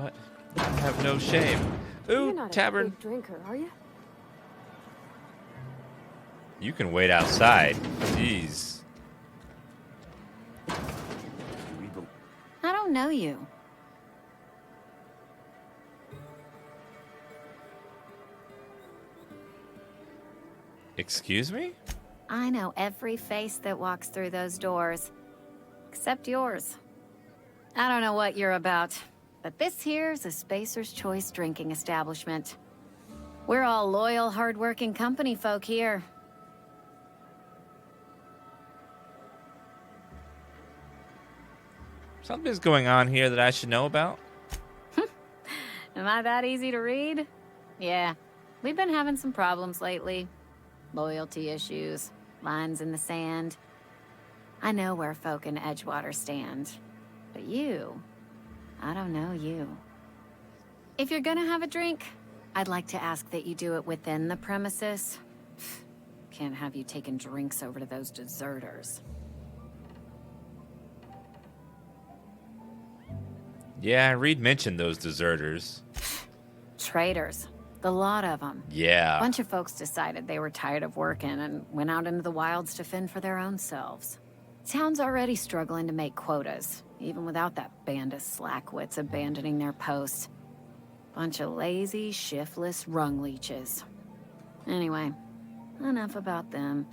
But I have no shame. You're Ooh, not tavern. a big drinker, are you? You can wait outside. Jeez. I don't know you. Excuse me? I know every face that walks through those doors. Except yours. I don't know what you're about, but this here's a Spacer's Choice drinking establishment. We're all loyal, hard-working company folk here. Something's going on here that I should know about. Am I that easy to read? Yeah, we've been having some problems lately. Loyalty issues, lines in the sand. I know where folk in Edgewater stand. But you, I don't know you. If you're gonna have a drink, I'd like to ask that you do it within the premises. Can't have you taking drinks over to those deserters. Yeah, Reed mentioned those deserters. Traitors. The lot of them. Yeah. A bunch of folks decided they were tired of working and went out into the wilds to fend for their own selves. Town's already struggling to make quotas, even without that band of slackwits abandoning their posts. Bunch of lazy, shiftless rung leeches. Anyway, enough about them.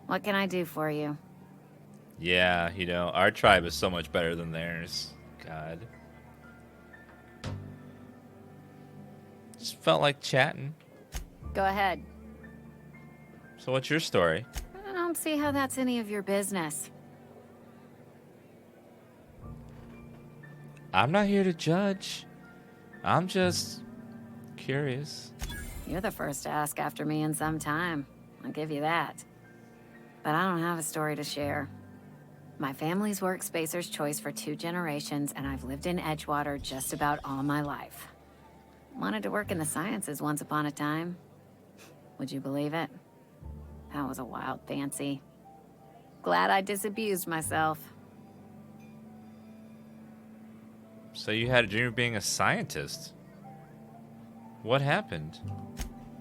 What can I do for you? Yeah, you know, our tribe is so much better than theirs. God. Just felt like chatting. Go ahead. So what's your story? I don't see how that's any of your business. I'm not here to judge. I'm just curious. You're the first to ask after me in some time. I'll give you that. But I don't have a story to share. My family's worked Spacer's Choice for 2 generations, and I've lived in Edgewater just about all my life. Wanted to work in the sciences once upon a time. Would you believe it? That was a wild fancy. Glad I disabused myself. So you had a dream of being a scientist. What happened?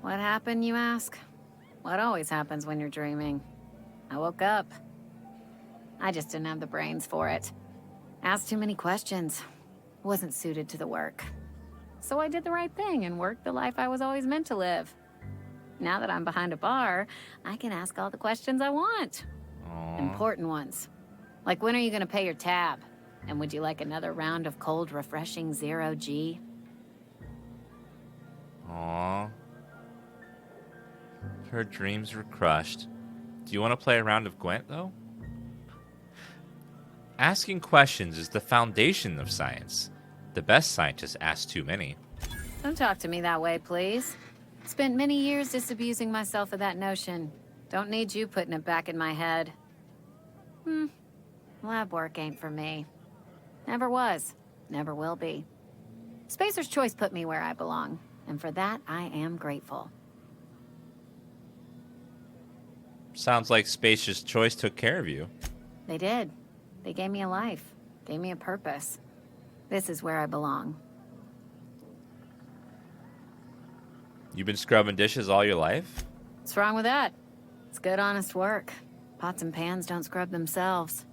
What happened, you ask? What always happens when you're dreaming? I woke up. I just didn't have the brains for it. Asked too many questions. Wasn't suited to the work. So I did the right thing and worked the life I was always meant to live. Now that I'm behind a bar, I can ask all the questions I want. Aww. Important ones. Like, when are you gonna pay your tab? And would you like another round of cold, refreshing 0G? Aww. Her dreams were crushed. Do you want to play a round of Gwent, though? Asking questions is the foundation of science. The best scientists ask too many. Don't talk to me that way, please. Spent many years disabusing myself of that notion. Don't need you putting it back in my head. Lab work ain't for me. Never was. Never will be. Spacer's Choice put me where I belong, and for that, I am grateful. Sounds like Spacious Choice took care of you. They did. They gave me a life. Gave me a purpose. This is where I belong. You've been scrubbing dishes all your life? What's wrong with that? It's good, honest work. Pots and pans don't scrub themselves.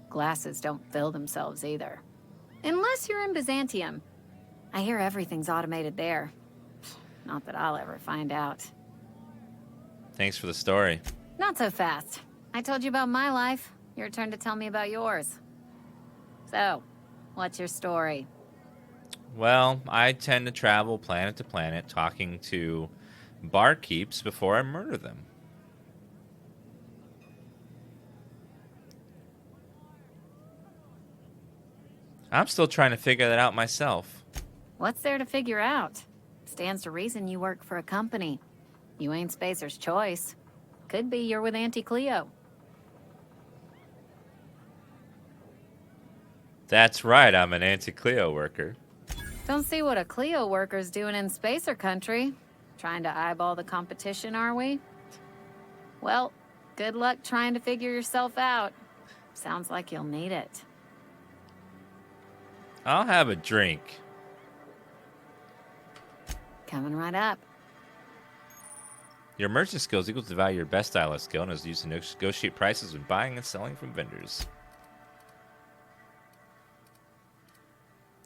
Glasses don't fill themselves either. Unless you're in Byzantium. I hear everything's automated there. Not that I'll ever find out. Thanks for the story. Not so fast. I told you about my life. Your turn to tell me about yours. So, what's your story? Well, I tend to travel planet to planet talking to barkeeps before I murder them. I'm still trying to figure that out myself. What's there to figure out? Stands to reason you work for a company. You ain't Spacer's Choice. Could be you're with Auntie Cleo. That's right, I'm an anti-Cleo worker. Don't see what a Cleo worker's doing in Spacer country. Trying to eyeball the competition, are we? Well, good luck trying to figure yourself out. Sounds like you'll need it. I'll have a drink. Coming right up. Your merchant skills equals the value of your best stylist skill and is used to negotiate prices when buying and selling from vendors.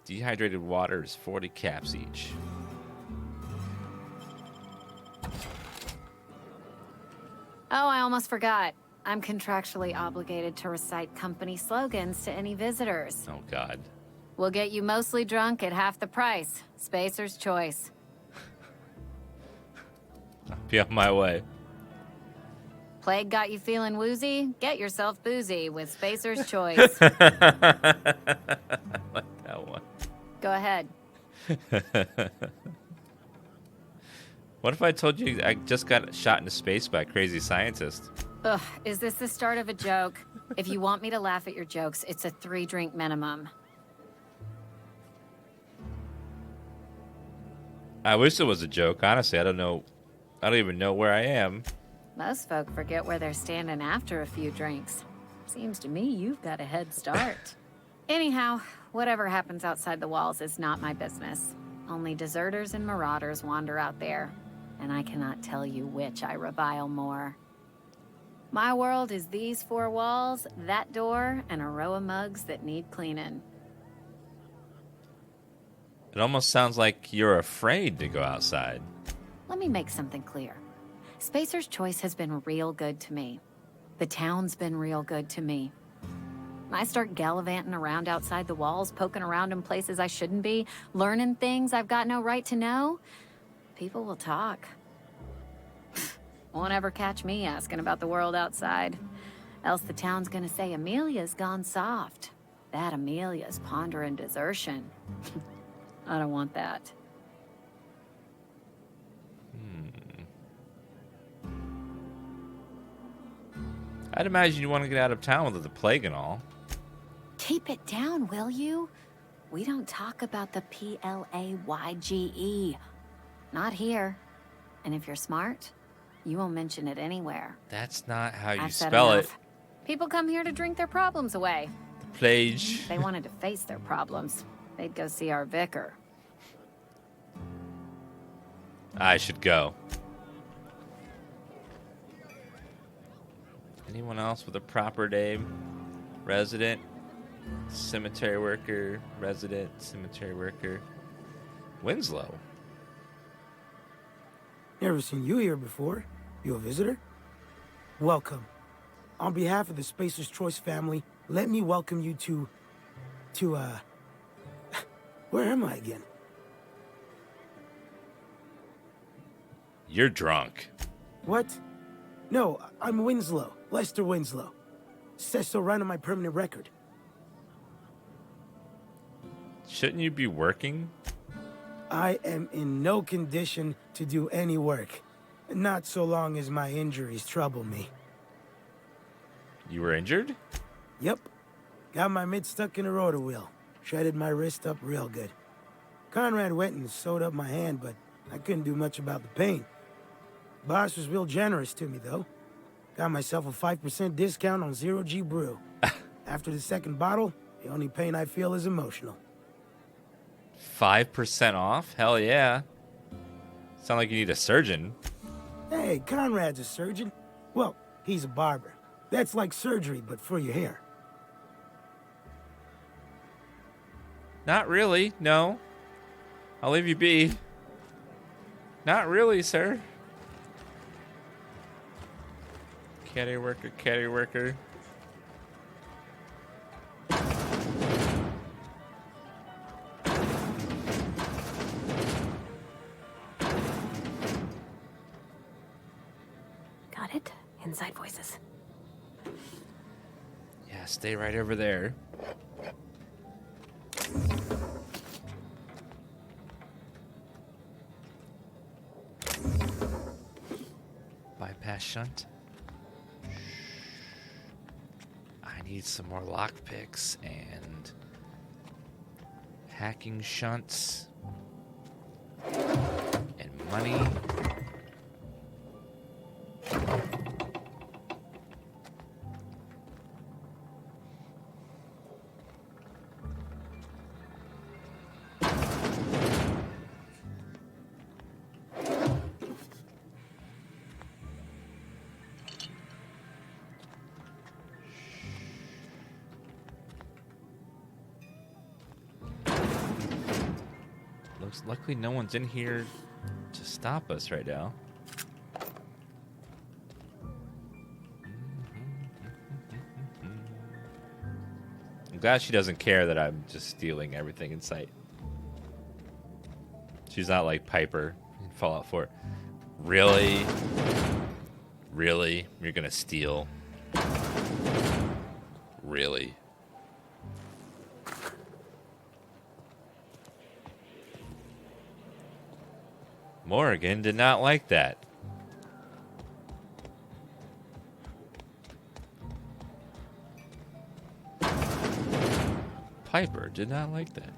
Dehydrated water is 40 caps each. Oh, I almost forgot. I'm contractually obligated to recite company slogans to any visitors. Oh, God. We'll get you mostly drunk at half the price. Spacer's choice. I'll be on my way. Plague got you feeling woozy? Get yourself boozy with Spacer's choice. I like that one. Go ahead. What if I told you I just got shot into space by a crazy scientist? Ugh, is this the start of a joke? If you want me to laugh at your jokes, it's a 3-drink minimum. I wish it was a joke. Honestly, I don't know. I don't even know where I am. Most folk forget where they're standing after a few drinks. Seems to me you've got a head start. Anyhow, whatever happens outside the walls is not my business. Only deserters and marauders wander out there, and I cannot tell you which I revile more. My world is these 4 walls, that door, and a row of mugs that need cleaning. It almost sounds like you're afraid to go outside. Let me make something clear. Spacer's choice has been real good to me. The town's been real good to me. I start gallivanting around outside the walls, poking around in places I shouldn't be, learning things I've got no right to know. People will talk. Won't ever catch me asking about the world outside. Else the town's gonna say Amelia's gone soft. That Amelia's pondering desertion. I don't want that. I'd imagine you want to get out of town with the plague and all. Keep it down, will you? We don't talk about the Playge. Not here. And if you're smart, you won't mention it anywhere. That's not how you I've said spell it. enough. People come here to drink their problems away. The plague. If they wanted to face their problems, they'd go see our vicar. I should go. Anyone else with a proper name? Resident, cemetery worker, resident, cemetery worker. Winslow. Never seen you here before. You a visitor? Welcome. On behalf of the Spacer's Choice family, let me welcome you to, where am I again? You're drunk. What? No, I'm Winslow. Lester Winslow. Says so right on my permanent record. Shouldn't you be working? I am in no condition to do any work. Not so long as my injuries trouble me. You were injured? Yep. Got my mid stuck in a rotor wheel. Shredded my wrist up real good. Conrad went and sewed up my hand, but I couldn't do much about the pain. Boss was real generous to me, though. Got myself a 5% discount on Zero G Brew. After the second bottle, the only pain I feel is emotional. 5% off? Hell yeah. Sound like you need a surgeon. Hey, Conrad's a surgeon. Well, he's a barber. That's like surgery, but for your hair. Not really, no. I'll leave you be. Not really, sir. Caddy worker, caddy worker. Got it? Inside voices. Yeah, stay right over there. Bypass shunt. I need some more lockpicks and hacking shunts and money. Luckily no one's in here to stop us right now. I'm glad she doesn't care that I'm just stealing everything in sight. She's not like Piper in Fallout 4. Really? Really? You're gonna steal? Really? Morgan did not like that. Piper did not like that.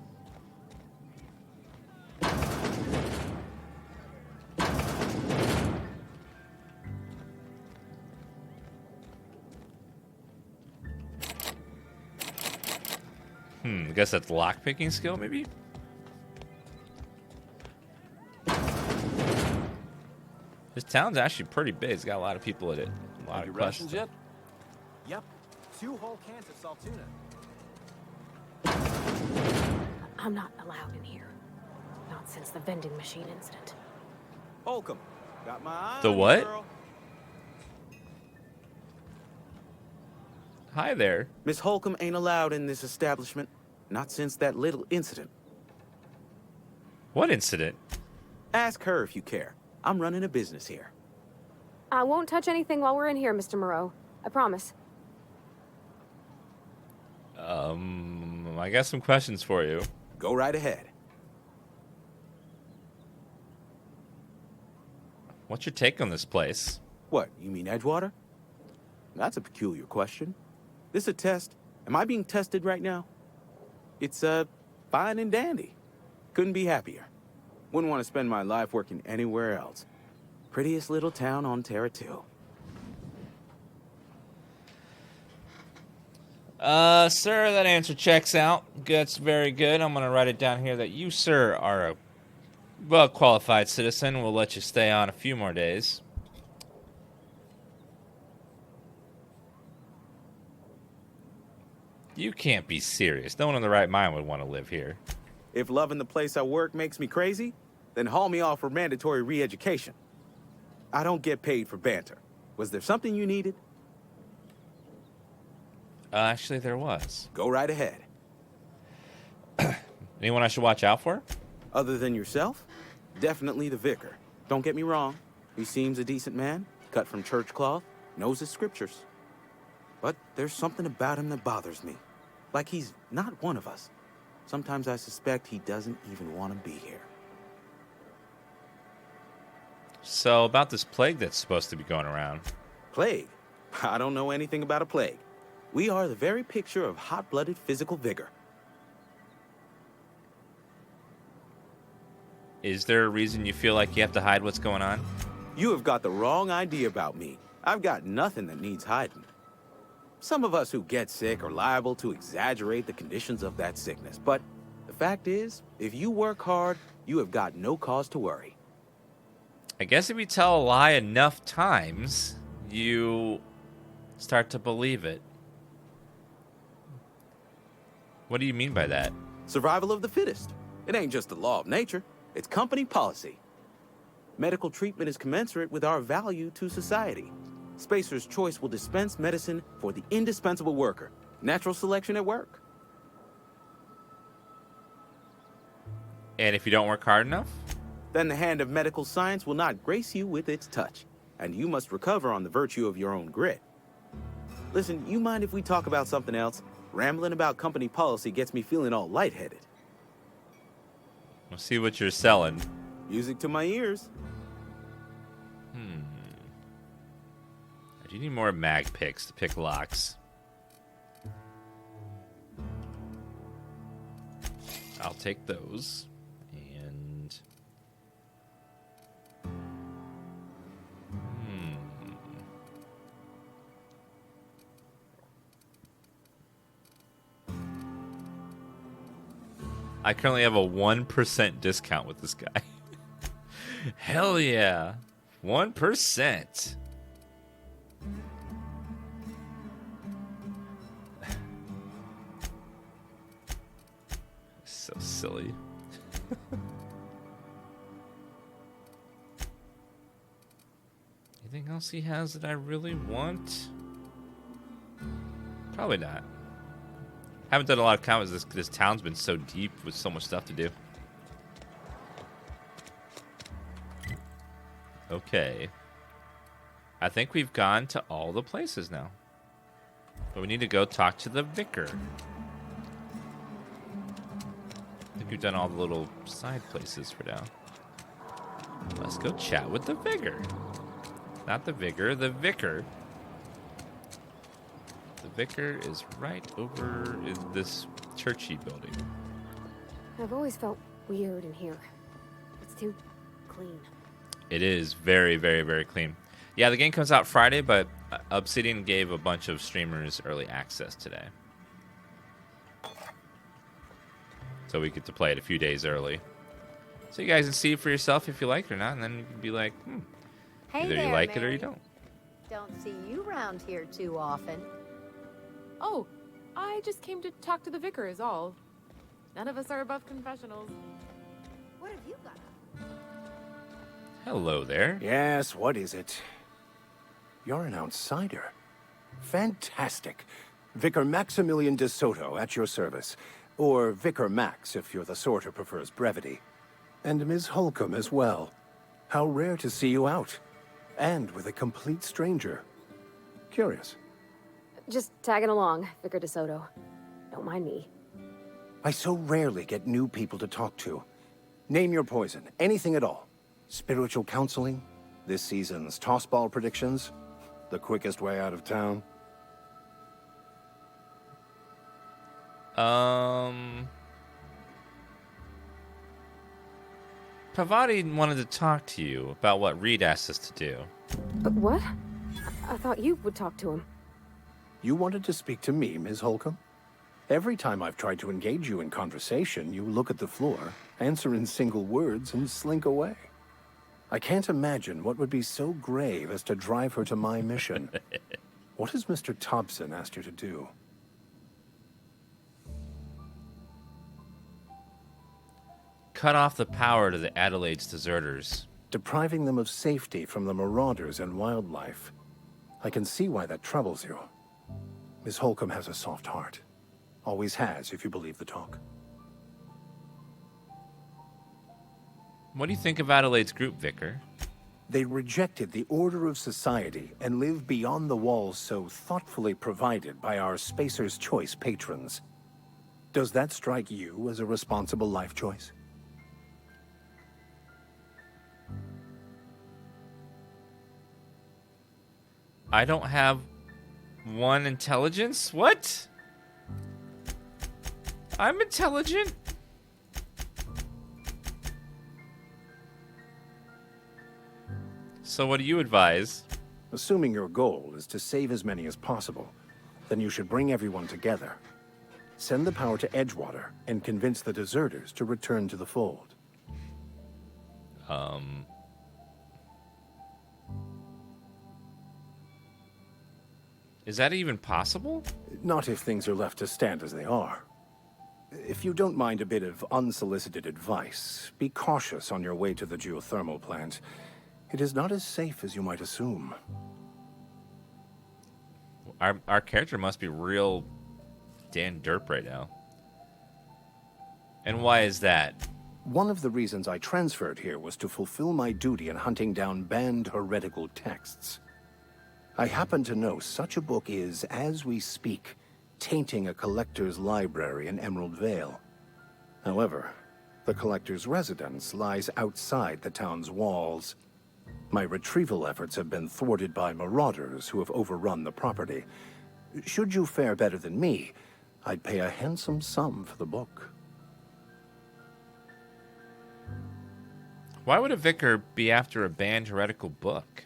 I guess that's lockpicking skill, maybe? This town's actually pretty big. It's got a lot of people in it. A lot of questions. Yet? Yep. 2 whole cans of Saltuna. I'm not allowed in here. Not since the vending machine incident. Holcomb, got my eye The on you, what? girl. Hi there. Miss Holcomb ain't allowed in this establishment. Not since that little incident. What incident? Ask her if you care. I'm running a business here. I won't touch anything while we're in here, Mr. Moreau. I promise. I got some questions for you. Go right ahead. What's your take on this place? What, you mean Edgewater? That's a peculiar question. This a test? Am I being tested right now? It's, fine and dandy. Couldn't be happier. Wouldn't want to spend my life working anywhere else. Prettiest little town on Terra 2. Sir, that answer checks out. That's very good. I'm going to write it down here that you, sir, are a well-qualified citizen. We'll let you stay on a few more days. You can't be serious. No one in the right mind would want to live here. If loving the place I work makes me crazy, then haul me off for mandatory re-education. I don't get paid for banter. Was there something you needed? Actually, there was. Go right ahead. Anyone I should watch out for? Other than yourself? Definitely the vicar. Don't get me wrong. He seems a decent man, cut from church cloth, knows his scriptures. But there's something about him that bothers me. Like he's not one of us. Sometimes I suspect he doesn't even want to be here. So, about this plague that's supposed to be going around. Plague? I don't know anything about a plague. We are the very picture of hot-blooded physical vigor. Is there a reason you feel like you have to hide what's going on? You have got the wrong idea about me. I've got nothing that needs hiding. Some of us who get sick are liable to exaggerate the conditions of that sickness. But the fact is, if you work hard, you have got no cause to worry. I guess if you tell a lie enough times, you start to believe it. What do you mean by that? Survival of the fittest. It ain't just the law of nature. It's company policy. Medical treatment is commensurate with our value to society. Spacer's Choice will dispense medicine for the indispensable worker. Natural selection at work. And if you don't work hard enough? Then the hand of medical science will not grace you with its touch, and you must recover on the virtue of your own grit. Listen, you mind if we talk about something else? Rambling about company policy gets me feeling all lightheaded. We'll see what you're selling. Music to my ears. Do you need more mag picks to pick locks? I'll take those. And... I currently have a 1% discount with this guy. Hell yeah. 1%. So silly. Anything else he has that I really want? Probably not. Haven't done a lot of comments. This town's been so deep with so much stuff to do. Okay. I think we've gone to all the places now. But we need to go talk to the vicar. I think we've done all the little side places for now. Let's go chat with the vicar. Not the vicar, the vicar. The vicar is right over in this churchy building. I've always felt weird in here. It's too clean. It is very, very, very clean. Yeah, the game comes out Friday, but Obsidian gave a bunch of streamers early access today. So we get to play it a few days early. So you guys can see it for yourself if you like it or not, and then you can be like, Hey either there, you like it or Mary. you don't. Don't see you around here too often. Oh, I just came to talk to the vicar is all. None of us are above confessionals. What have you got? Hello there. Yes, what is it? You're an outsider. Fantastic. Vicar Maximilian de Soto at your service. Or Vicar Max, if you're the sort who prefers brevity. And Ms. Holcomb as well. How rare to see you out. And with a complete stranger. Curious. Just tagging along, Vicar DeSoto. Don't mind me. I so rarely get new people to talk to. Name your poison, anything at all. Spiritual counseling, this season's tossball predictions, the quickest way out of town. Pavati wanted to talk to you about what Reed asked us to do. What? I thought you would talk to him. You wanted to speak to me, Ms. Holcomb? Every time I've tried to engage you in conversation, you look at the floor, answer in single words, and slink away. I can't imagine what would be so grave as to drive her to my mission. What has Mr. Thompson asked you to do? Cut off the power to the Adelaide's deserters. Depriving them of safety from the marauders and wildlife. I can see why that troubles you. Miss Holcomb has a soft heart. Always has, if you believe the talk. What do you think of Adelaide's group, Vicar? They rejected the order of society and live beyond the walls so thoughtfully provided by our Spacer's Choice patrons. Does that strike you as a responsible life choice? I don't have one intelligence? What? I'm intelligent. So what do you advise? Assuming your goal is to save as many as possible, then you should bring everyone together. Send the power to Edgewater and convince the deserters to return to the fold. Is that even possible? Not if things are left to stand as they are. If you don't mind a bit of unsolicited advice, be cautious on your way to the geothermal plant. It is not as safe as you might assume. Our character must be real Dan Derp right now. And why is that? One of the reasons I transferred here was to fulfill my duty in hunting down banned heretical texts. I happen to know such a book is, as we speak, tainting a collector's library in Emerald Vale. However, the collector's residence lies outside the town's walls. My retrieval efforts have been thwarted by marauders who have overrun the property. Should you fare better than me, I'd pay a handsome sum for the book. Why would a vicar be after a banned heretical book?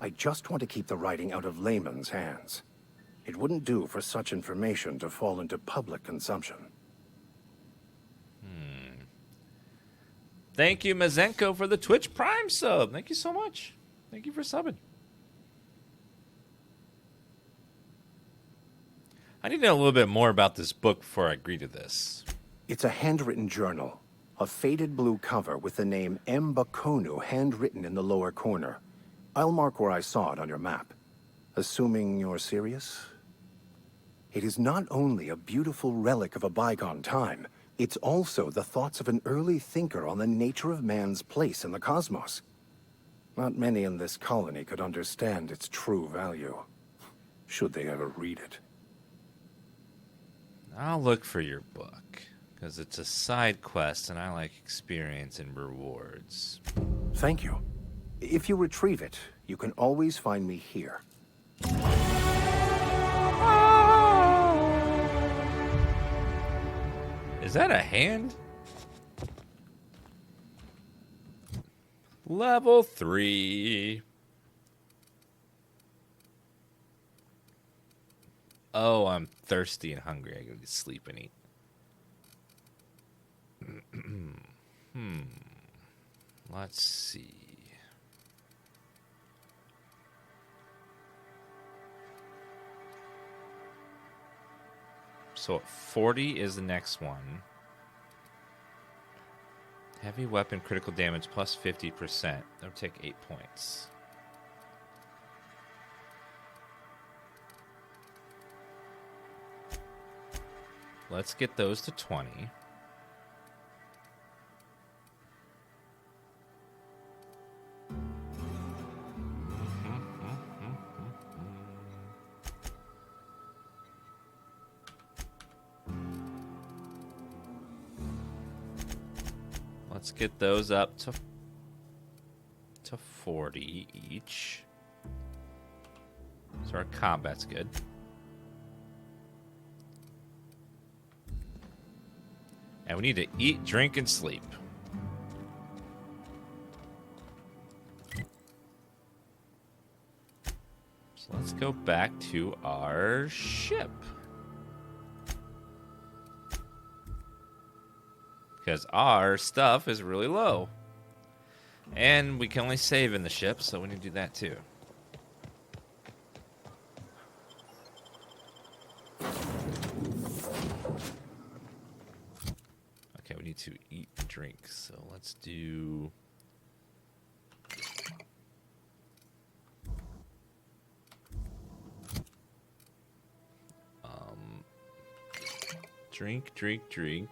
I just want to keep the writing out of layman's hands. It wouldn't do for such information to fall into public consumption. Thank you, Mazenko, for the Twitch Prime sub. Thank you so much. Thank you for subbing. I need to know a little bit more about this book before I agree to this. It's a handwritten journal. A faded blue cover with the name M. Bakonu handwritten in the lower corner. I'll mark where I saw it on your map. Assuming you're serious? It is not only a beautiful relic of a bygone time, it's also the thoughts of an early thinker on the nature of man's place in the cosmos. Not many in this colony could understand its true value, should they ever read it. I'll look for your book, because it's a side quest and I like experience and rewards. Thank you. If you retrieve it, you can always find me here. Is that a hand? Level 3. Oh, I'm thirsty and hungry. I gotta sleep and eat. Let's see. So 40 is the next one. Heavy weapon critical damage plus 50%. That'll take 8 points. Let's get those to 20. Let's get those up to 40 each. So our combat's good. And we need to eat, drink, and sleep. So let's go back to our ship. Because our stuff is really low. And we can only save in the ship, so we need to do that too. Okay, we need to eat and drink, so let's do... drink, drink, drink.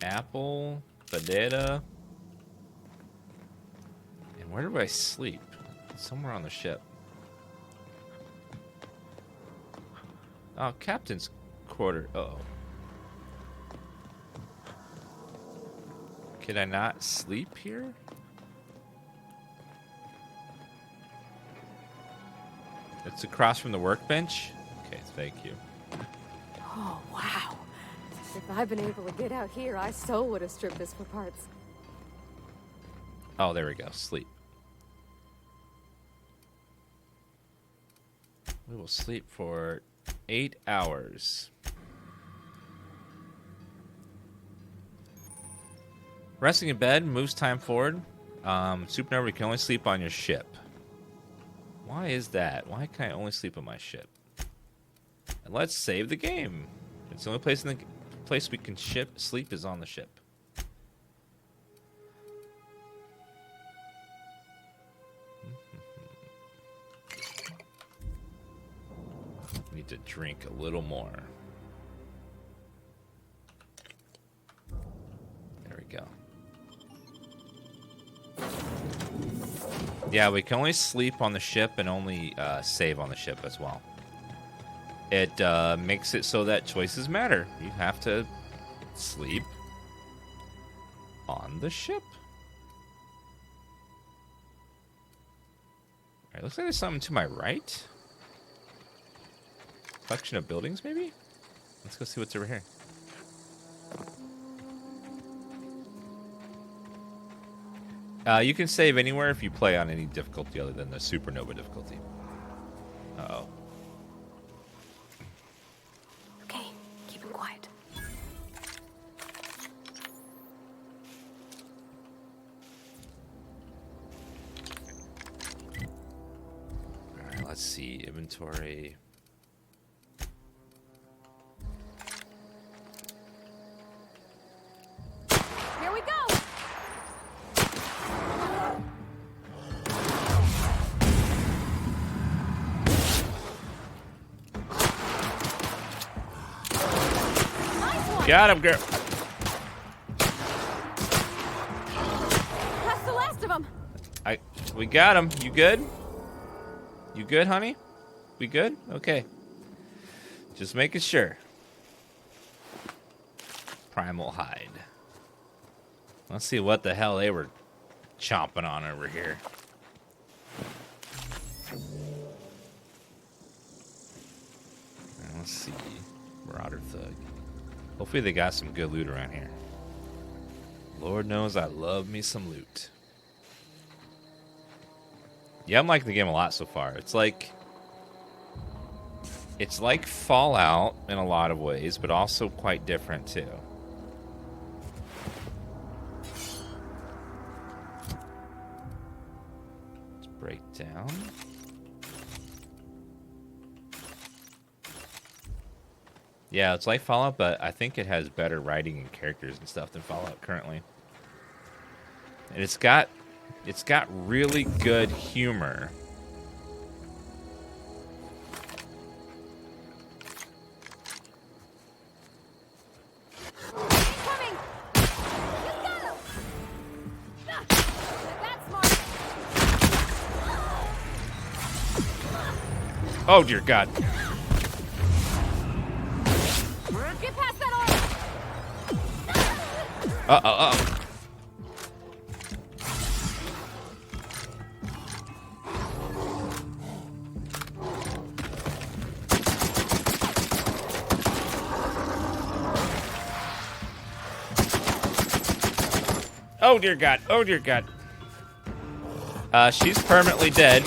Apple, banana. And where do I sleep? Somewhere on the ship. Oh, captain's quarter. Uh-oh. Can I not sleep here? It's across from the workbench? Okay, thank you. Oh, wow. If I'd been able to get out here, I so would have stripped this for parts. Oh, there we go. Sleep. We will sleep for 8 hours. Resting in bed moves time forward. Supernova, you can only sleep on your ship. Why is that? Why can I only sleep on my ship? And let's save the game. It's the only place in the place we can sleep is on the ship. Need to drink a little more. There we go. Yeah, we can only sleep on the ship and only save on the ship as well. It makes it so that choices matter. You have to sleep on the ship. Alright, looks like there's something to my right. Collection of buildings, maybe? Let's go see what's over here. You can save anywhere if you play on any difficulty other than the Supernova difficulty. Uh-oh. Okay, keep him quiet. Alright, let's see. Inventory. Here we go! Got him, girl. That's the last of them. We got him. You good? You good, honey? We good? Okay. Just making sure. Primal hide. Let's see what the hell they were chomping on over here. Let's see. Marauder Thug. Hopefully they got some good loot around here. Lord knows I love me some loot. Yeah, I'm liking the game a lot so far. It's like Fallout in a lot of ways, but also quite different too. Let's break down. Yeah, it's like Fallout, but I think it has better writing and characters and stuff than Fallout currently. And it's got really good humor. Coming! You got him! That's smart. Oh dear God. Get past that armor! Uh-oh. Oh dear God. Oh dear God. She's permanently dead.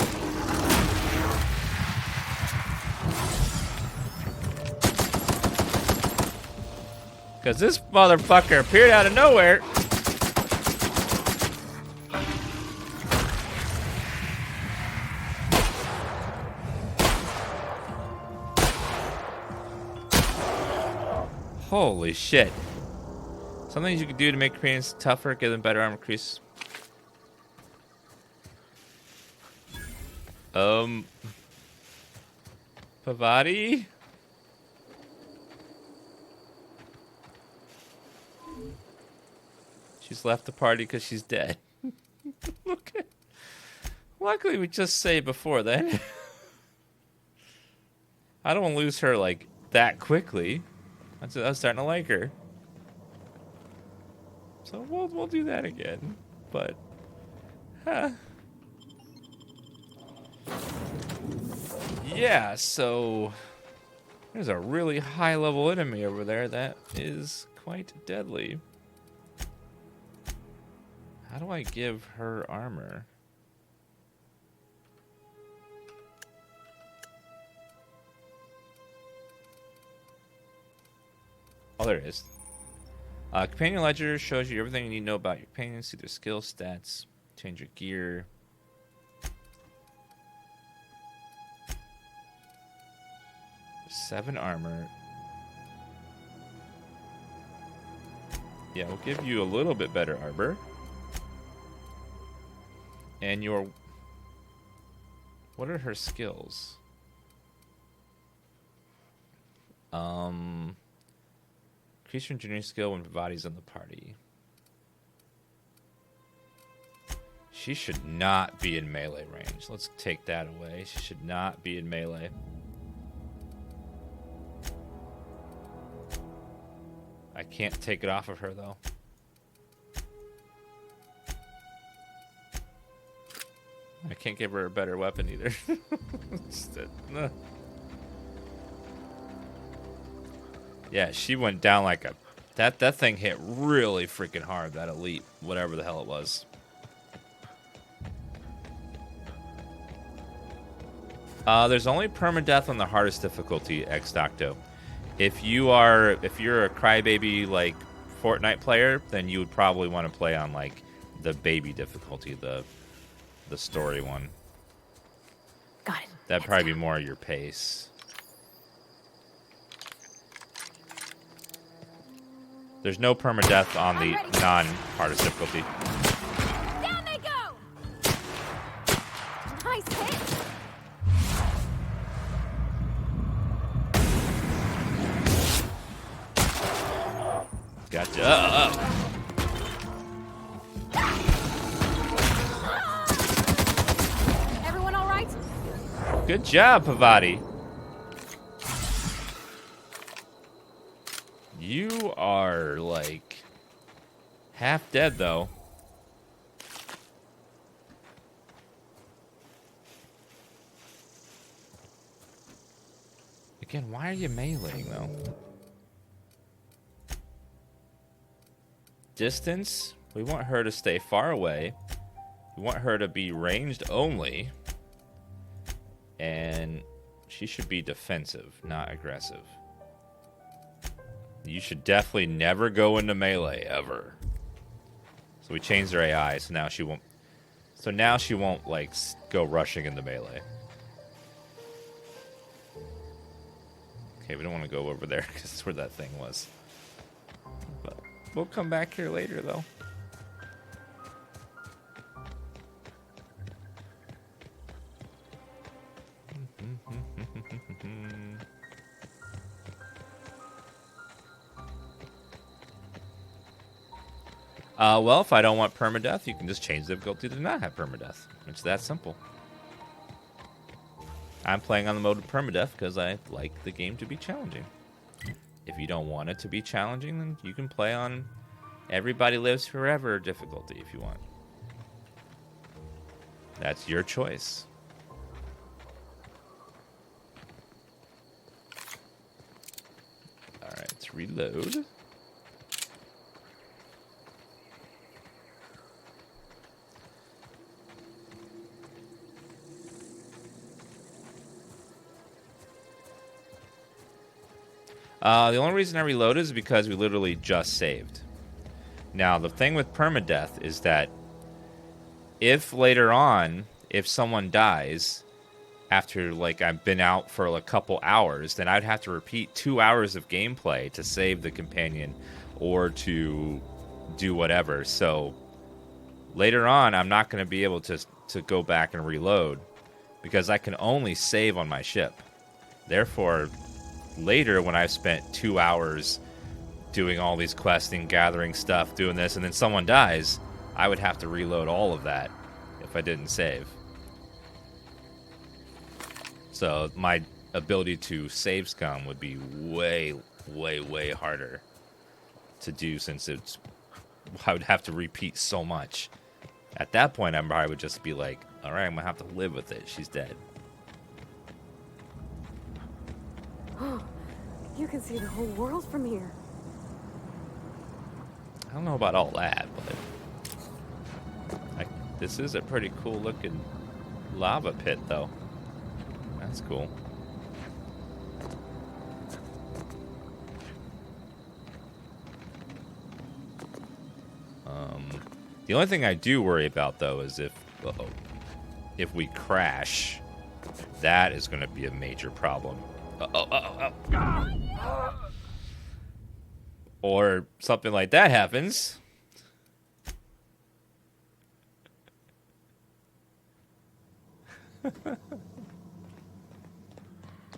Because this motherfucker appeared out of nowhere. Holy shit. Some things you can do to make companions tougher, give them better armor increase. Pavati? She's left the party because she's dead. Okay. Luckily, we just saved before then. I don't want to lose her, like, that quickly. I'm starting to like her. So we'll do that again. But, yeah, so there's a really high-level enemy over there that is quite deadly. How do I give her armor? Oh, there it is. Companion Ledger shows you everything you need to know about your companions. See their skills, stats, change your gear. There's 7 armor. Yeah, we'll give you a little bit better armor. And your... What are her skills? Increase your engineering skill when Vivati's in the party. She should not be in melee range. Let's take that away. She should not be in melee. I can't take it off of her, though. I can't give her a better weapon, either. Yeah, she went down like a... That thing hit really freaking hard, that elite, whatever the hell it was. There's only permadeath on the hardest difficulty, X-Docto. If you're a crybaby, like, Fortnite player, then you would probably want to play on, like, the baby difficulty, the story one. Got it. That'd probably be more your pace. There's no permadeath on the non-hardest difficulty. Down they go! Nice hit! Gotcha. Everyone all right? Good job, Pavati. You are, like, half dead, though. Again, why are you meleeing, though? Distance, we want her to stay far away. We want her to be ranged only. And she should be defensive, not aggressive. You should definitely never go into melee, ever. So we changed her AI, so now she won't... So now she won't, like, go rushing into melee. Okay, we don't want to go over there, because that's where that thing was. But we'll come back here later, though. Well, if I don't want permadeath, you can just change the difficulty to not have permadeath. It's that simple. I'm playing on the mode of permadeath because I like the game to be challenging. If you don't want it to be challenging, then you can play on everybody lives forever difficulty if you want. That's your choice. All right, let's reload. The only reason I reloaded is because we literally just saved. Now, the thing with permadeath is that if later on, if someone dies after, like, I've been out for a couple hours, then I'd have to repeat 2 hours of gameplay to save the companion or to do whatever. So later on, I'm not going to be able to go back and reload because I can only save on my ship. Therefore, later when I've spent 2 hours doing all these questing, gathering stuff, doing this, and then someone dies, I would have to reload all of that if I didn't save. So my ability to save scum would be way, way, way harder to do since I would have to repeat so much. At that point, I probably would just be like, all right, I'm going to have to live with it. She's dead. You can see the whole world from here. I don't know about all that, but this is a pretty cool looking lava pit, though. That's cool. The only thing I do worry about, though, is if we crash, that is going to be a major problem. Or something like that happens.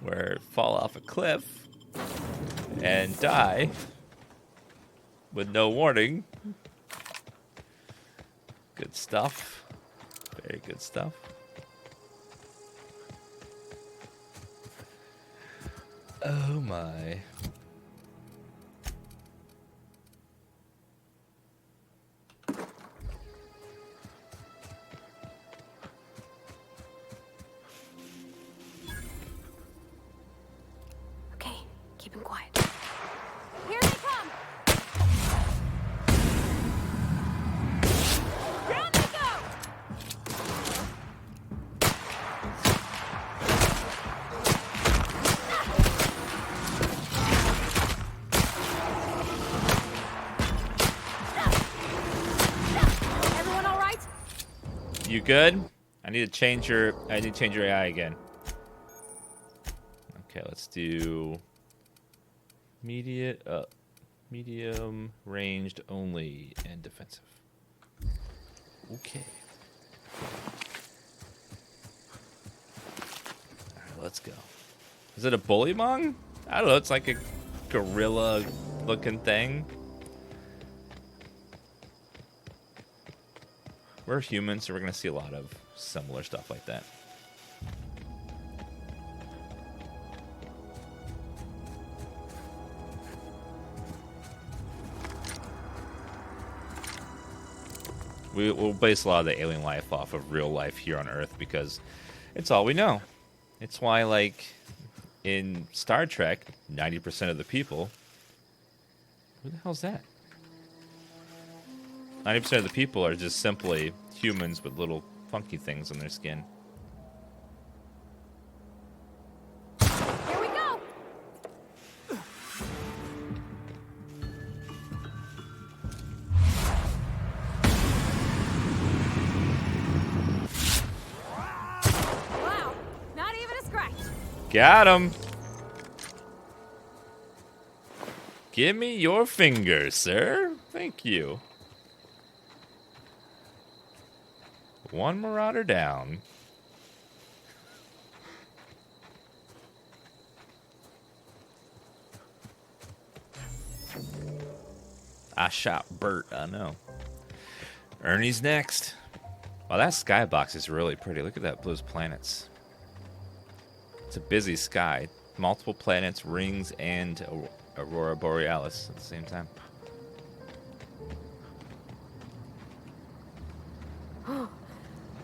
Where fall off a cliff and die with no warning. Good stuff. Very good stuff. Oh my. Okay, keep him quiet. Here they come! Down they go! Everyone all right? You good? I need to change your AI again. Okay, let's do medium, ranged only, and defensive. Okay. All right, let's go. Is it a bullymong? I don't know. It's like a gorilla-looking thing. We're humans, so we're going to see a lot of similar stuff like that. We'll base a lot of the alien life off of real life here on Earth because it's all we know. It's why, like, in Star Trek, 90% of the people... Who the hell's that? 90% of the people are just simply humans with little funky things on their skin. Here we go! Wow, not even a scratch. Got him! Give me your finger, sir. Thank you. One marauder down. I shot Bert, I know. Ernie's next. Wow, that skybox is really pretty. Look at that, those planets. It's a busy sky. Multiple planets, rings, and Aurora Borealis at the same time. Oh,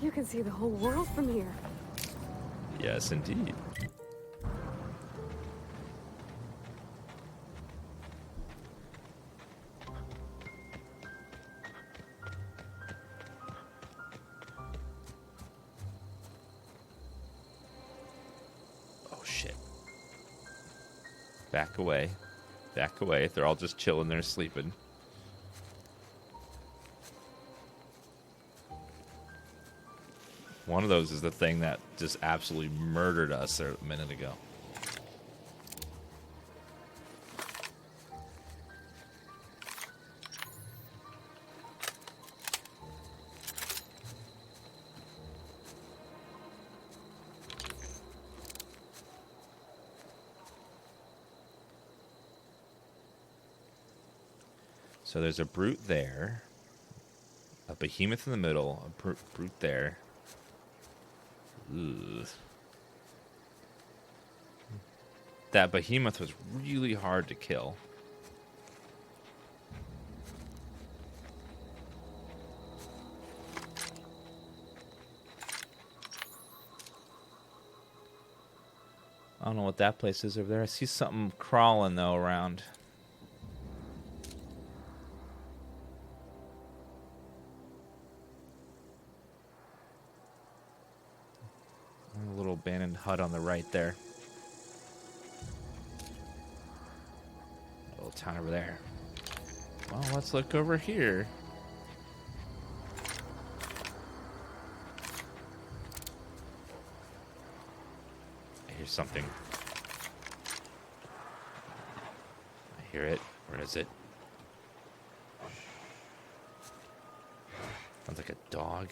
you can see the whole world from here. Yes, indeed. Oh, shit. Back away. Back away. They're all just chilling there, sleeping. One of those is the thing that just absolutely murdered us a minute ago. So there's a brute there, a behemoth in the middle, a brute there. Ugh. That behemoth was really hard to kill. I don't know what that place is over there. I see something crawling though around. A little abandoned hut on the right there. A little town over there. Well, let's look over here. I hear something. I hear it. Where is it? Sounds like a dog.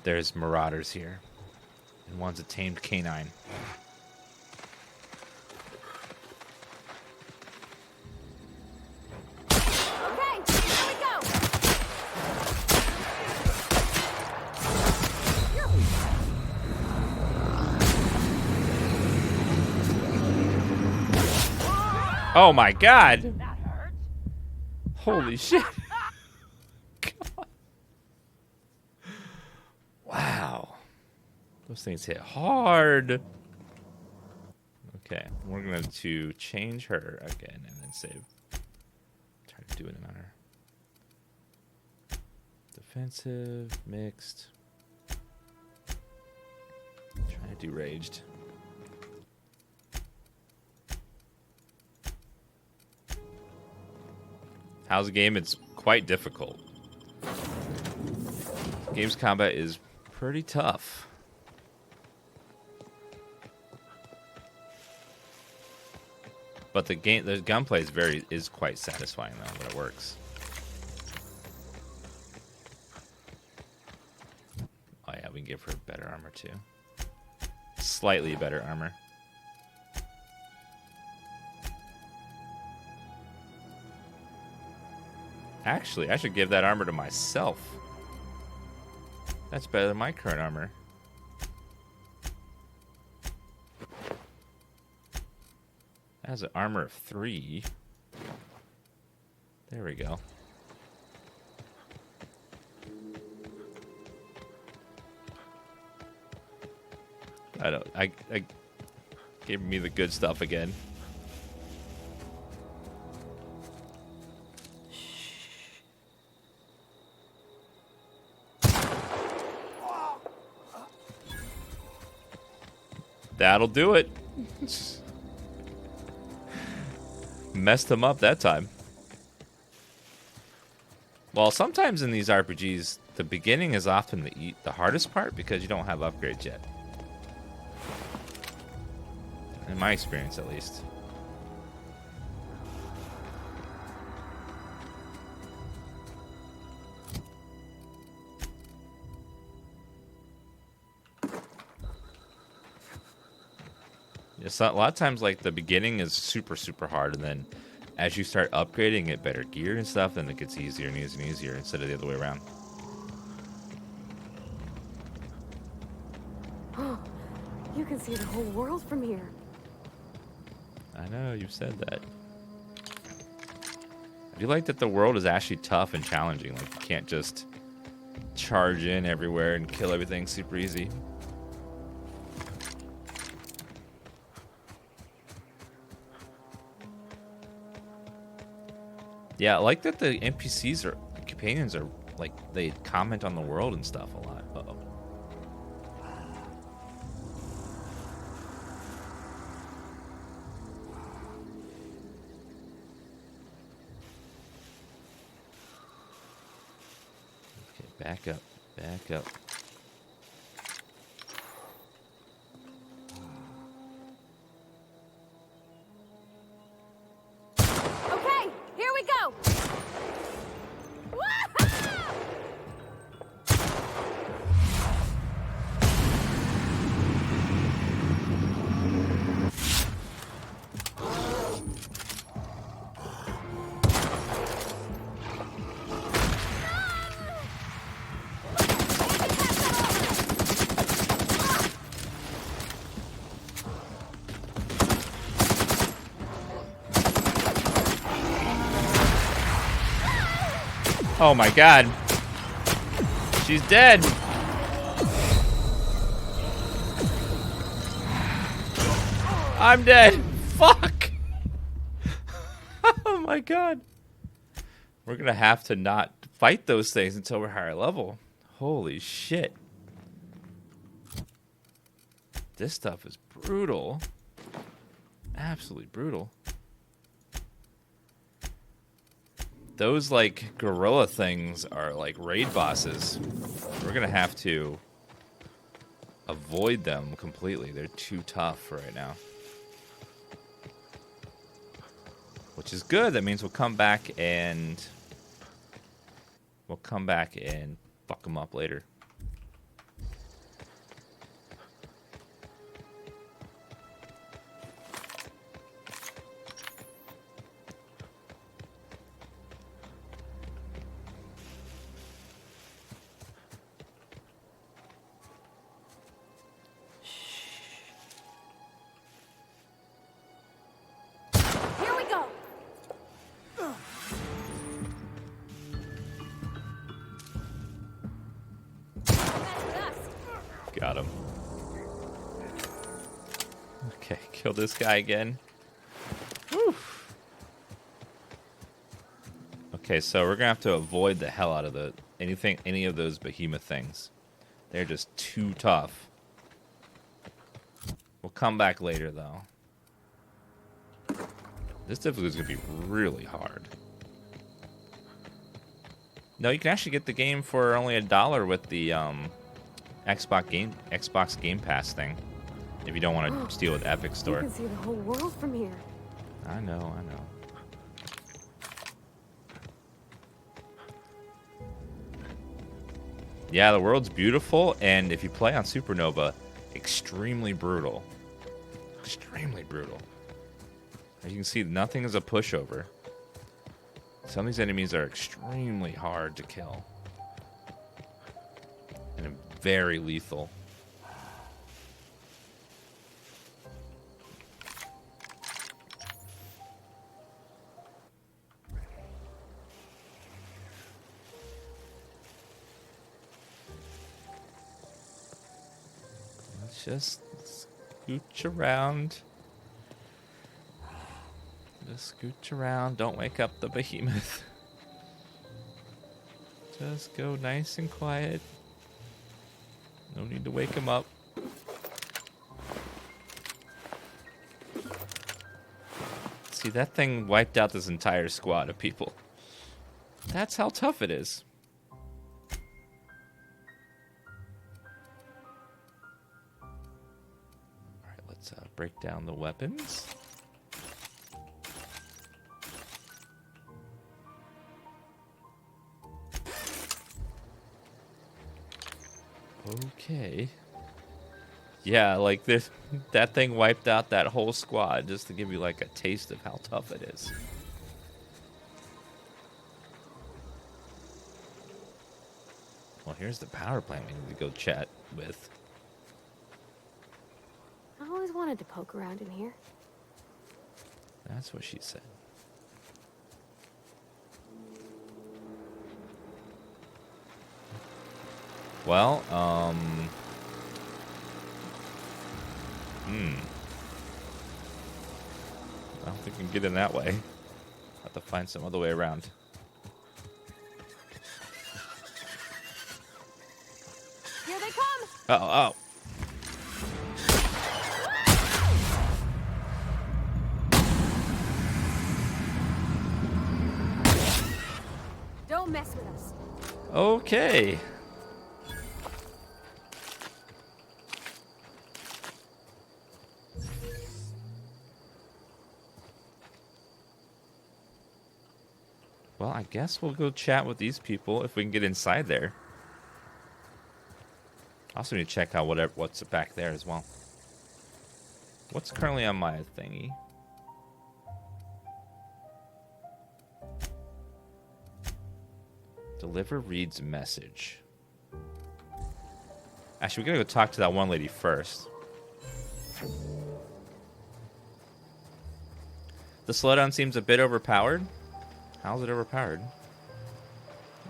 There's marauders here, and one's a tamed canine. Okay, here we go! Oh my god! Holy shit! God. Wow. Those things hit hard. Okay, we're going to change her again and then save. Try to do it on her. Defensive, mixed. Trying to do raged. How's the game? It's quite difficult. Game's combat is pretty tough. But the gunplay is quite satisfying though when it works. Oh yeah, we can give her better armor too. slightly better armor. Actually, I should give that armor to myself. That's better than my current armor. That has an armor of 3. There we go. I gave me the good stuff again. That'll do it. Messed him up that time. Well, sometimes in these RPGs, the beginning is often the hardest part because you don't have upgrades yet. In my experience, at least. It's a lot of times, like, the beginning is super, super hard, and then as you start upgrading, get better gear and stuff, then it gets easier and easier and easier instead of the other way around. You can see the whole world from here. I know, you said that. I do like that the world is actually tough and challenging. Like, you can't just charge in everywhere and kill everything super easy. Yeah, I like that the NPCs or companions are, like, they comment on the world and stuff a lot. Uh-oh. Okay, back up, back up. Okay, here we go. Oh my god. She's dead. I'm dead. Fuck. Oh my god. We're gonna have to not fight those things until we're higher level. Holy shit. This stuff is brutal. Absolutely brutal. Those, like, gorilla things are like raid bosses. We're gonna have to avoid them completely. They're too tough right now. Which is good. That means we'll come back and fuck them up later. Here we go. Got him. Okay, kill this guy again. Whew. Okay, so we're gonna have to avoid the hell out of any of those behemoth things. They're just too tough. We'll come back later though. This difficulty is gonna be really hard. No, you can actually get the game for only $1 with the Xbox Game Pass thing. If you don't want to steal with Epic Store. You can see the whole world from here. I know. Yeah, the world's beautiful, and if you play on Supernova, extremely brutal. Extremely brutal. As you can see, nothing is a pushover. Some of these enemies are extremely hard to kill. And very lethal. Let's just scooch around. Just scooch around. Don't wake up the behemoth. Just go nice and quiet. No need to wake him up. See, that thing wiped out this entire squad of people. That's how tough it is. Alright, let's break down the weapons. Okay. Yeah, like this, that thing wiped out that whole squad just to give you like a taste of how tough it is. Well, here's the power plant we need to go chat with. I always wanted to poke around in here. That's what she said. Well, I don't think we can get in that way. Have to find some other way around. Here they come! Oh. Don't mess with us. Okay. Well, I guess we'll go chat with these people if we can get inside there. I also need to check out what's back there as well. What's currently on my thingy? Deliver Reed's message. Actually, we gotta go talk to that one lady first. The slowdown seems a bit overpowered. How's it overpowered?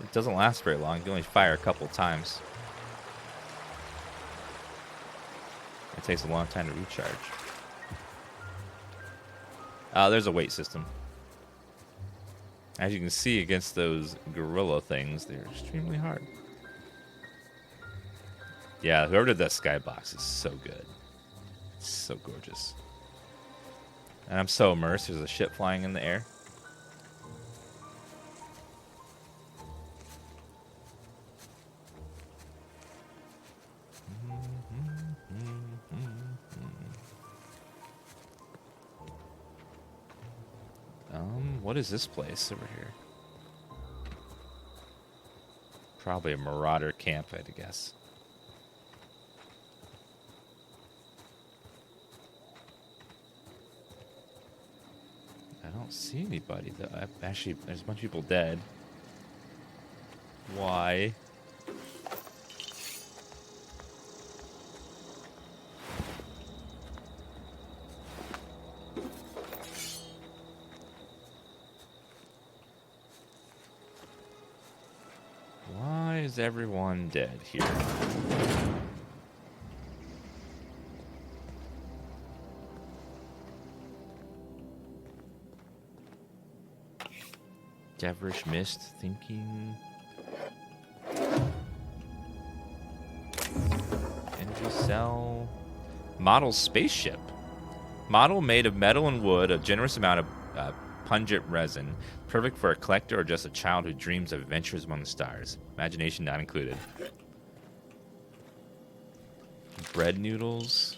It doesn't last very long. You can only fire a couple times. It takes a long time to recharge. There's a weight system. As you can see, against those gorilla things, they're extremely hard. Yeah, whoever did that skybox is so good. It's so gorgeous. And I'm so immersed. There's a ship flying in the air. What is this place over here? Probably a marauder camp, I'd guess. I don't see anybody though. Actually, there's a bunch of people dead. Why? Why is everyone dead here? Deverish mist, thinking. Energy cell. Model spaceship. Model made of metal and wood, a generous amount of pungent resin. Perfect for a collector or just a child who dreams of adventures among the stars. Imagination not included. Bread noodles.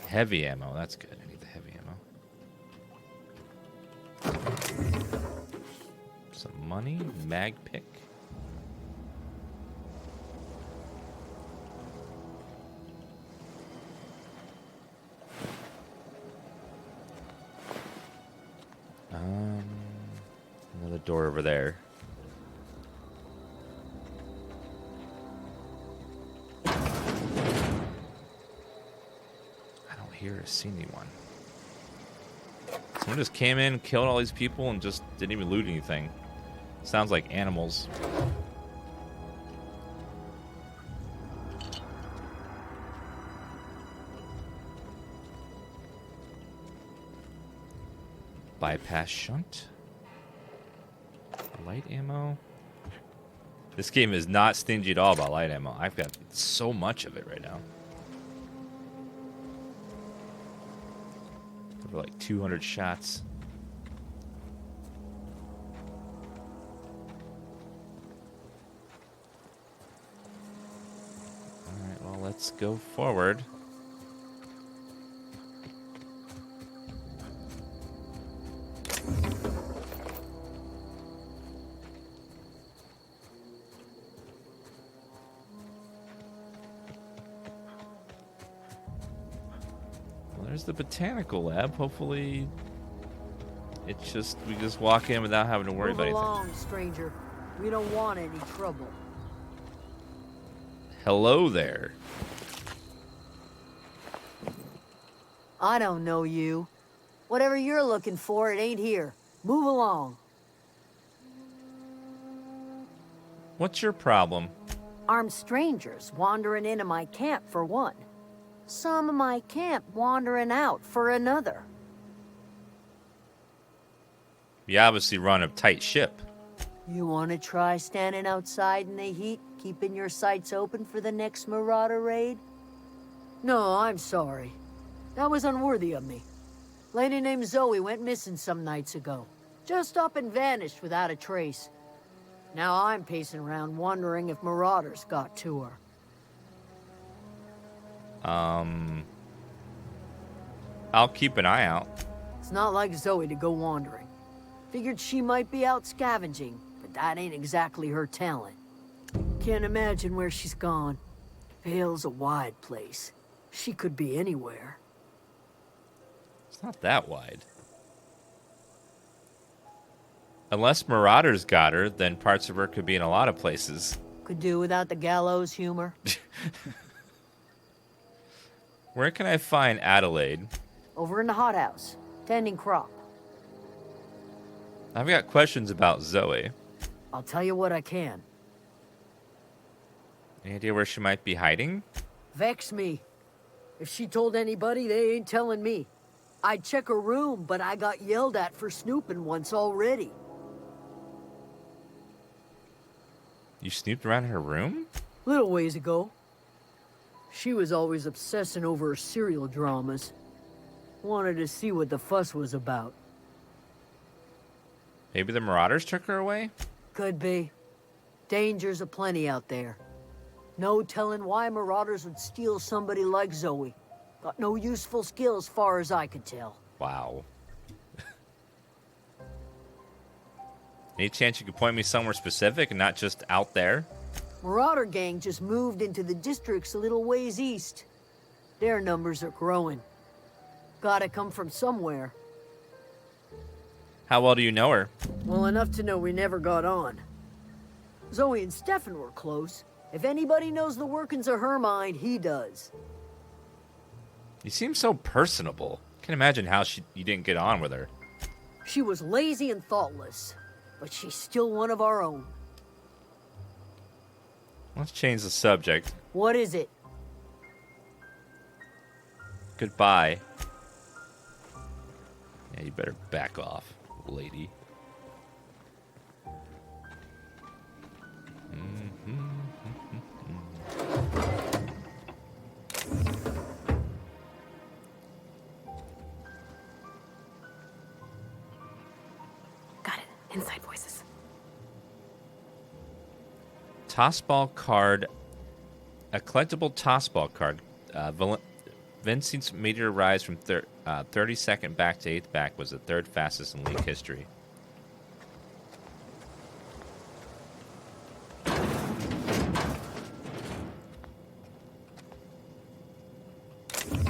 Heavy ammo. That's good. I need the heavy ammo. Some money. Mag pick. door over there. I don't hear or see anyone. Someone just came in, killed all these people, and just didn't even loot anything. Sounds like animals. Bypass shunt. Light ammo. This game is not stingy at all about light ammo. I've got so much of it right now. Over like 200 shots. Alright, well, let's go forward. There's the botanical lab. Hopefully, we just walk in without having to worry Move about anything. along, stranger. We don't want any trouble. Hello there. I don't know you. Whatever you're looking for, it ain't here. Move along. What's your problem? Armed strangers wandering into my camp for one. Some of my camp wandering out for another. You obviously run a tight ship. You want to try standing outside in the heat, keeping your sights open for the next marauder raid? No, I'm sorry. That was unworthy of me. Lady named Zoe went missing some nights ago. Just up and vanished without a trace. Now I'm pacing around wondering if marauders got to her. I'll keep an eye out. It's not like Zoe to go wandering. Figured she might be out scavenging, but that ain't exactly her talent. Can't imagine where she's gone. Vale's a wide place. She could be anywhere. It's not that wide. Unless Marauders got her, then parts of her could be in a lot of places. Could do without the gallows humor. Where can I find Adelaide? Over in the hothouse, tending crop. I've got questions about Zoe. I'll tell you what I can. Any idea where she might be hiding? Vex me. If she told anybody, they ain't telling me. I'd check her room, but I got yelled at for snooping once already. You snooped around her room? Little ways ago. She was always obsessing over her serial dramas. Wanted to see what the fuss was about. Maybe the Marauders took her away? Could be. Dangers aplenty out there. No telling why Marauders would steal somebody like Zoe. Got no useful skills far as I could tell. Wow. Any chance you could point me somewhere specific and not just out there? Marauder gang just moved into the districts a little ways east. Their numbers are growing. Gotta come from somewhere. How well do you know her? Well enough to know we never got on. Zoe and Stefan were close. If anybody knows the workings of her mind, he does. You seem so personable. Can't imagine how you didn't get on with her. She was lazy and thoughtless, but she's still one of our own. Let's change the subject. What is it? Goodbye. Yeah, you better back off, lady. Got it. Inside voices. Tossball card. A collectible tossball card. Vincent's meteor rise from 32nd back to 8th back was the third fastest in league history.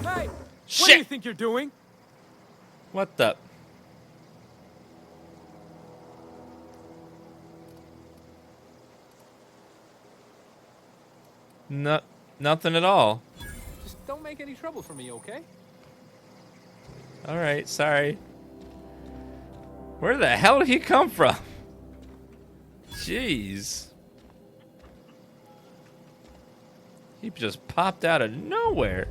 Hey! Shit! What do you think you're doing? What the? No, nothing at all. Just don't make any trouble for me, okay? All right, sorry. Where the hell did he come from? Jeez. He just popped out of nowhere.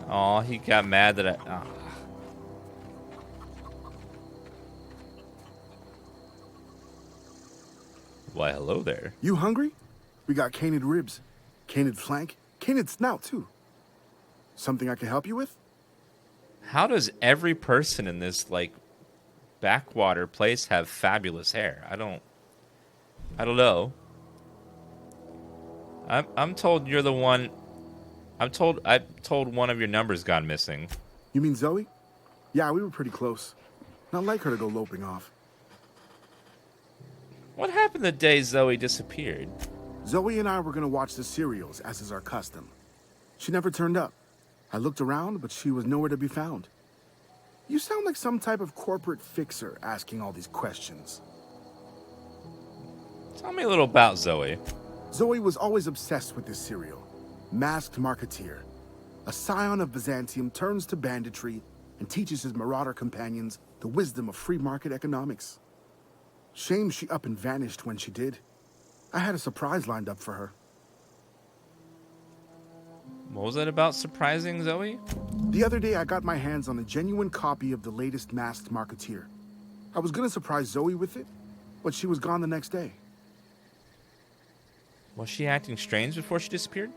Oh, he got mad that I... Oh. Why, hello there. You hungry? We got canid ribs, canid flank, canid snout, too. Something I can help you with? How does every person in this, like, backwater place have fabulous hair? I don't know. I'm told you're the one... I'm told one of your numbers gone missing. You mean Zoe? Yeah, we were pretty close. Not like her to go loping off. What happened the day Zoe disappeared? Zoe and I were gonna watch the serials, as is our custom. She never turned up. I looked around, but she was nowhere to be found. You sound like some type of corporate fixer asking all these questions. Tell me a little about Zoe. Zoe was always obsessed with this serial. Masked Marketeer. A scion of Byzantium turns to banditry and teaches his marauder companions the wisdom of free market economics. Shame she up and vanished when she did. I had a surprise lined up for her. What was that about surprising Zoe? The other day I got my hands on a genuine copy of the latest Masked Marketeer. I was gonna surprise Zoe with it, but she was gone the next day. Was she acting strange before she disappeared?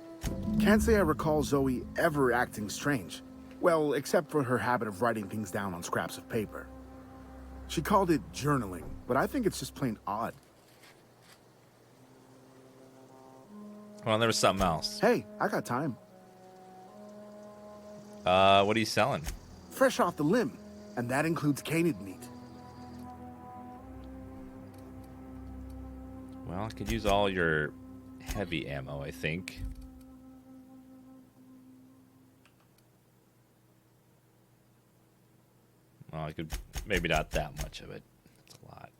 Can't say I recall Zoe ever acting strange. Well, except for her habit of writing things down on scraps of paper. She called it journaling, but I think it's just plain odd. Well, there was something else. Hey, I got time. What are you selling? Fresh off the limb, and that includes canid meat. Well, I could use all your heavy ammo, I think. Well, I could... Maybe not that much of it. That's a lot.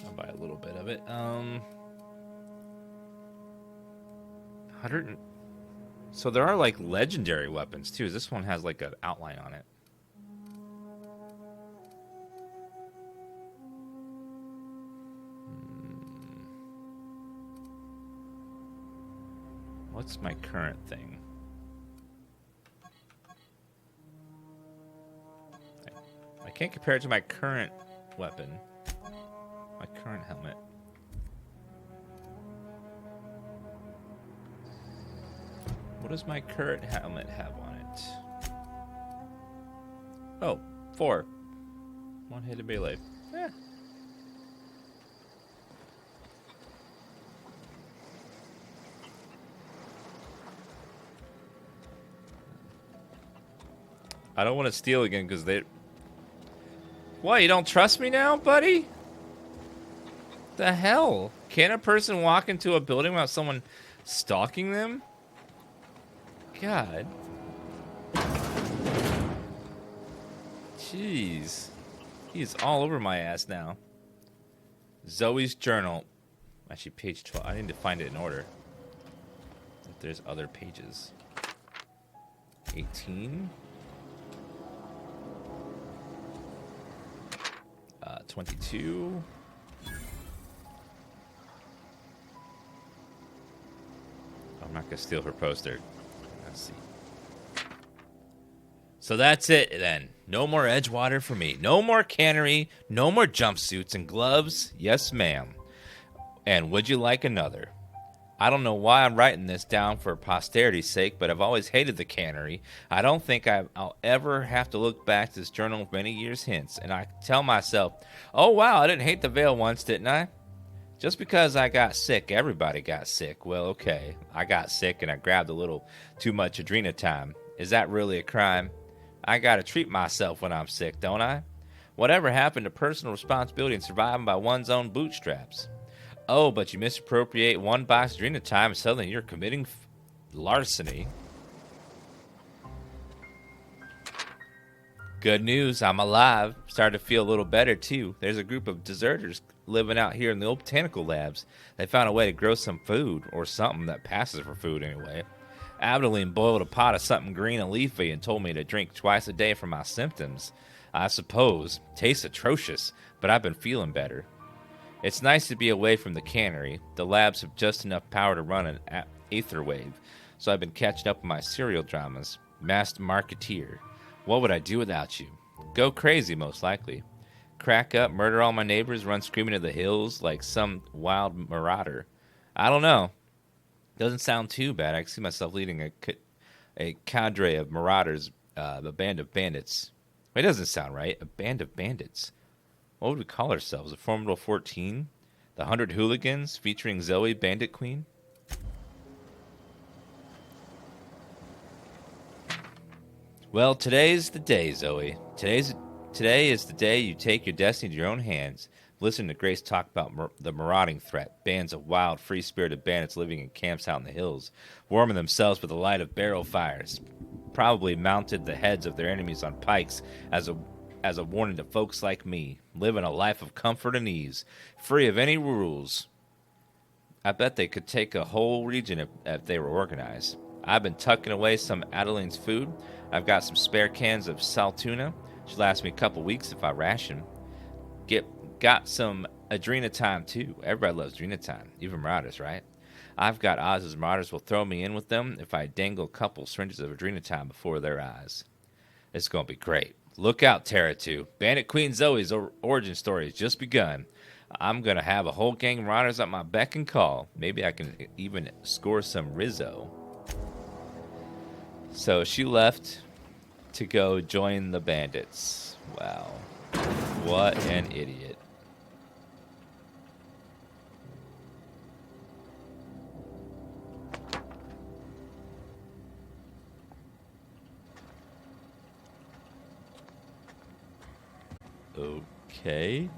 I'll buy a little bit of it. 100... So there are, like, legendary weapons, too. This one has, like, an outline on it. What's my current thing? I can't compare it to my current weapon. My current helmet. What does my current helmet have on it? Oh, 4. One-handed melee. Eh. I don't want to steal again because they... What, you don't trust me now, buddy? The hell? Can a person walk into a building without someone stalking them? God. Jeez. He's all over my ass now. Zoe's journal. Actually, page 12. I need to find it in order. If there's other pages. 18. 22. I'm not gonna steal her poster. Let's see. So that's it then. No more Edgewater for me. No more cannery. No more jumpsuits and gloves. Yes, ma'am. And would you like another? I don't know why I'm writing this down for posterity's sake, but I've always hated the cannery. I don't think I'll ever have to look back to this journal many years hence, and I tell myself, oh wow, I didn't hate the veil once, didn't I? Just because I got sick, everybody got sick. Well, okay, I got sick and I grabbed a little too much adrenatime. Is that really a crime? I gotta treat myself when I'm sick, don't I? Whatever happened to personal responsibility and surviving by one's own bootstraps? Oh, but you misappropriate one box of adrenatime and suddenly you're committing larceny. Good news, I'm alive. Starting to feel a little better, too. There's a group of deserters living out here in the old botanical labs. They found a way to grow some food, or something that passes for food anyway. Adeline boiled a pot of something green and leafy and told me to drink twice a day for my symptoms. I suppose. Tastes atrocious, but I've been feeling better. It's nice to be away from the cannery. The labs have just enough power to run an aether wave, so I've been catching up on my serial dramas. Masked Marketeer. What would I do without you? Go crazy, most likely. Crack up, murder all my neighbors, run screaming to the hills like some wild marauder. I don't know. Doesn't sound too bad. I can see myself leading a cadre of marauders, a band of bandits. It doesn't sound right. A band of bandits. What would we call ourselves? A Formidable 14? The 100 Hooligans featuring Zoe, Bandit Queen? Well, today's the day, Zoe. Today is the day you take your destiny to your own hands. Listen to Grace talk about the marauding threat. Bands of wild, free-spirited bandits living in camps out in the hills, warming themselves with the light of barrel fires. Probably mounted the heads of their enemies on pikes as a warning to folks like me, living a life of comfort and ease, free of any rules. I bet they could take a whole region if they were organized. I've been tucking away some Adeline's food. I've got some spare cans of saltuna. Should last me a couple weeks if I ration. Got some Adrenatime too. Everybody loves Adrenatime, even Marauders, right? I've got odds as Marauders will throw me in with them if I dangle a couple syringes of Adrenatime before their eyes. It's going to be great. Look out, Terra 2. Bandit Queen Zoe's origin story has just begun. I'm going to have a whole gang of Marauders at my beck and call. Maybe I can even score some Rizzo. So she left to go join the bandits. Wow. What an idiot. Okay.